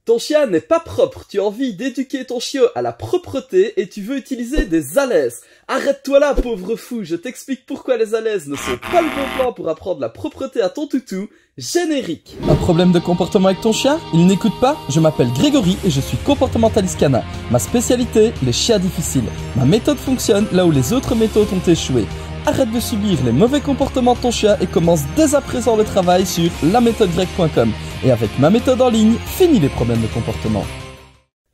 Ton chien n'est pas propre, tu as envie d'éduquer ton chiot à la propreté et tu veux utiliser des alaises. Arrête-toi là, pauvre fou, je t'explique pourquoi les alaises ne sont pas le bon plan pour apprendre la propreté à ton toutou. Générique. Un problème de comportement avec ton chien? Il n'écoute pas? Je m'appelle Grégory et je suis comportementaliste canin. Ma spécialité, les chiens difficiles. Ma méthode fonctionne là où les autres méthodes ont échoué. Arrête de subir les mauvais comportements de ton chien et commence dès à présent le travail sur laméthodegreg.com. Et avec ma méthode en ligne, finis les problèmes de comportement.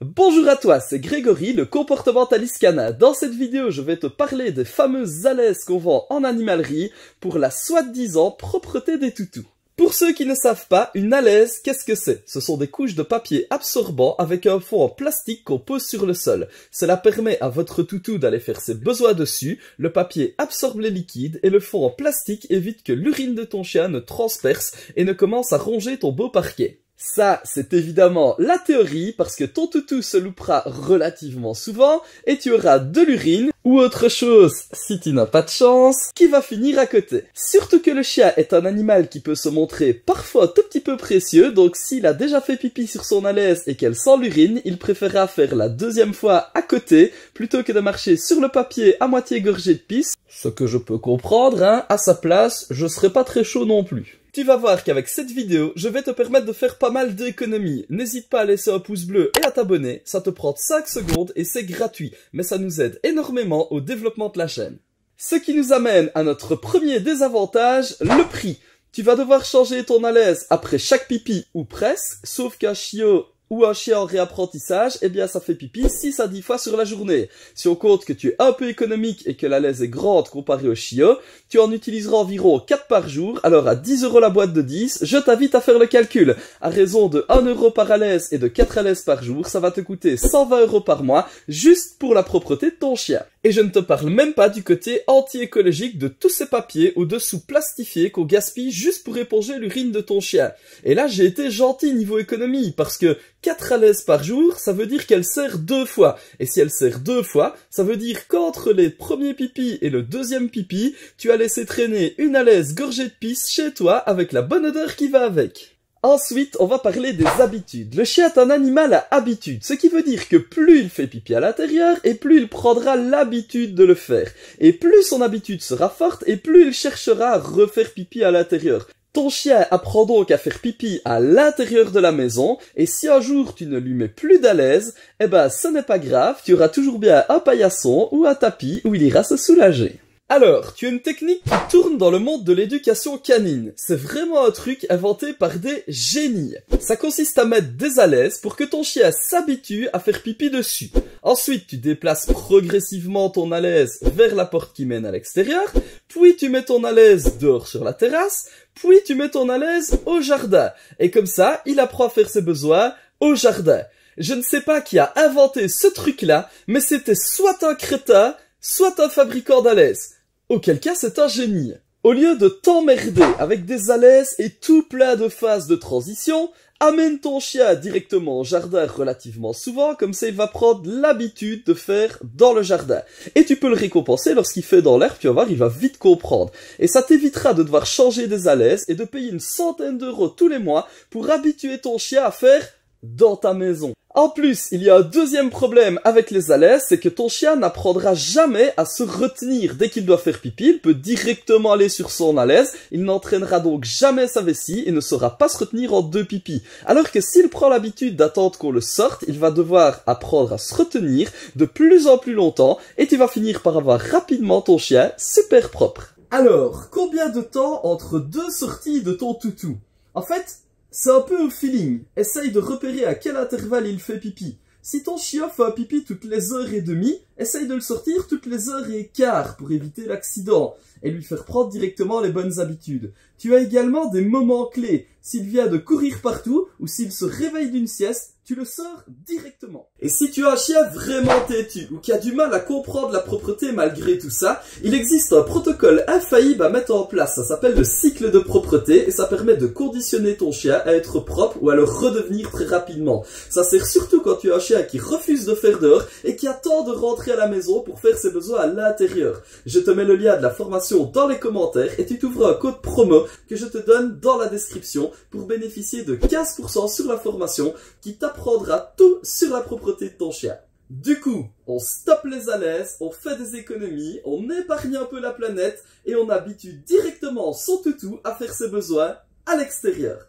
Bonjour à toi, c'est Grégory, le comportementaliste canin. Dans cette vidéo, je vais te parler des fameuses alaises qu'on vend en animalerie pour la soi-disant propreté des toutous. Pour ceux qui ne savent pas, une alaise, qu'est-ce que c'est? Ce sont des couches de papier absorbant avec un fond en plastique qu'on pose sur le sol. Cela permet à votre toutou d'aller faire ses besoins dessus, le papier absorbe les liquides et le fond en plastique évite que l'urine de ton chien ne transperce et ne commence à ronger ton beau parquet. Ça, c'est évidemment la théorie parce que ton toutou se loupera relativement souvent et tu auras de l'urine ou autre chose, si tu n'as pas de chance, qui va finir à côté. Surtout que le chien est un animal qui peut se montrer parfois un tout petit peu précieux, donc s'il a déjà fait pipi sur son alaise et qu'elle sent l'urine, il préférera faire la deuxième fois à côté plutôt que de marcher sur le papier à moitié gorgé de pisse. Ce que je peux comprendre, hein, à sa place, je serais pas très chaud non plus. Tu vas voir qu'avec cette vidéo, je vais te permettre de faire pas mal d'économies. N'hésite pas à laisser un pouce bleu et à t'abonner, ça te prend 5 secondes et c'est gratuit, mais ça nous aide énormément au développement de la chaîne. Ce qui nous amène à notre premier désavantage, le prix. Tu vas devoir changer ton alaise après chaque pipi ou presque, sauf qu'un chiot ou un chien en réapprentissage, eh bien ça fait pipi 6 à 10 fois sur la journée. Si on compte que tu es un peu économique et que la laise est grande comparée au chiot, tu en utiliseras environ 4 par jour, alors à 10 € la boîte de 10, je t'invite à faire le calcul. À raison de 1 € par alaise et de 4 alaises par jour, ça va te coûter 120 € par mois, juste pour la propreté de ton chien. Et je ne te parle même pas du côté anti-écologique de tous ces papiers au-dessous plastifiés qu'on gaspille juste pour éponger l'urine de ton chien. Et là, j'ai été gentil niveau économie, parce que 4 alaises par jour, ça veut dire qu'elle sert 2 fois. Et si elle sert 2 fois, ça veut dire qu'entre les premiers pipis et le deuxième pipi, tu as laissé traîner une alaise gorgée de pisse chez toi avec la bonne odeur qui va avec. Ensuite, on va parler des habitudes. Le chien est un animal à habitude, ce qui veut dire que plus il fait pipi à l'intérieur, et plus il prendra l'habitude de le faire. Et plus son habitude sera forte, et plus il cherchera à refaire pipi à l'intérieur. Ton chien apprend donc à faire pipi à l'intérieur de la maison, et si un jour tu ne lui mets plus d'alaise, eh ben ce n'est pas grave, tu auras toujours bien un paillasson ou un tapis où il ira se soulager. Alors, tu as une technique qui tourne dans le monde de l'éducation canine. C'est vraiment un truc inventé par des génies. Ça consiste à mettre des alaises pour que ton chien s'habitue à faire pipi dessus. Ensuite, tu déplaces progressivement ton alaise vers la porte qui mène à l'extérieur, puis tu mets ton alaise dehors sur la terrasse, puis tu mets ton alaise au jardin. Et comme ça, il apprend à faire ses besoins au jardin. Je ne sais pas qui a inventé ce truc-là, mais c'était soit un crétin, soit un fabricant d'alaises. Auquel cas, c'est un génie. Au lieu de t'emmerder avec des alaises et tout plein de phases de transition, amène ton chien directement au jardin relativement souvent, comme ça il va prendre l'habitude de faire dans le jardin. Et tu peux le récompenser lorsqu'il fait dans l'herbe, tu vas voir, il va vite comprendre. Et ça t'évitera de devoir changer des alaises et de payer une centaine d'euros tous les mois pour habituer ton chien à faire dans ta maison. En plus, il y a un deuxième problème avec les alaises, c'est que ton chien n'apprendra jamais à se retenir. Dès qu'il doit faire pipi, il peut directement aller sur son alaise, il n'entraînera donc jamais sa vessie et ne saura pas se retenir en 2 pipis. Alors que s'il prend l'habitude d'attendre qu'on le sorte, il va devoir apprendre à se retenir de plus en plus longtemps et tu vas finir par avoir rapidement ton chien super propre. Alors, combien de temps entre 2 sorties de ton toutou? En fait, c'est un peu au feeling. Essaye de repérer à quel intervalle il fait pipi. Si ton chien fait un pipi toutes les 1h30, essaye de le sortir toutes les 1h15 pour éviter l'accident et lui faire prendre directement les bonnes habitudes. Tu as également des moments clés. S'il vient de courir partout ou s'il se réveille d'une sieste, tu le sors directement. Et si tu as un chien vraiment têtu ou qui a du mal à comprendre la propreté malgré tout ça, il existe un protocole infaillible à mettre en place. Ça s'appelle le cycle de propreté et ça permet de conditionner ton chien à être propre ou à le redevenir très rapidement. Ça sert surtout quand tu as un chien qui refuse de faire dehors et qui attend de rentrer à la maison pour faire ses besoins à l'intérieur. Je te mets le lien de la formation dans les commentaires et tu trouveras un code promo que je te donne dans la description pour bénéficier de 15% sur la formation qui t'apprendra tout sur la propreté de ton chien. Du coup, on stoppe les alaises, on fait des économies, on épargne un peu la planète et on habitue directement son toutou à faire ses besoins à l'extérieur.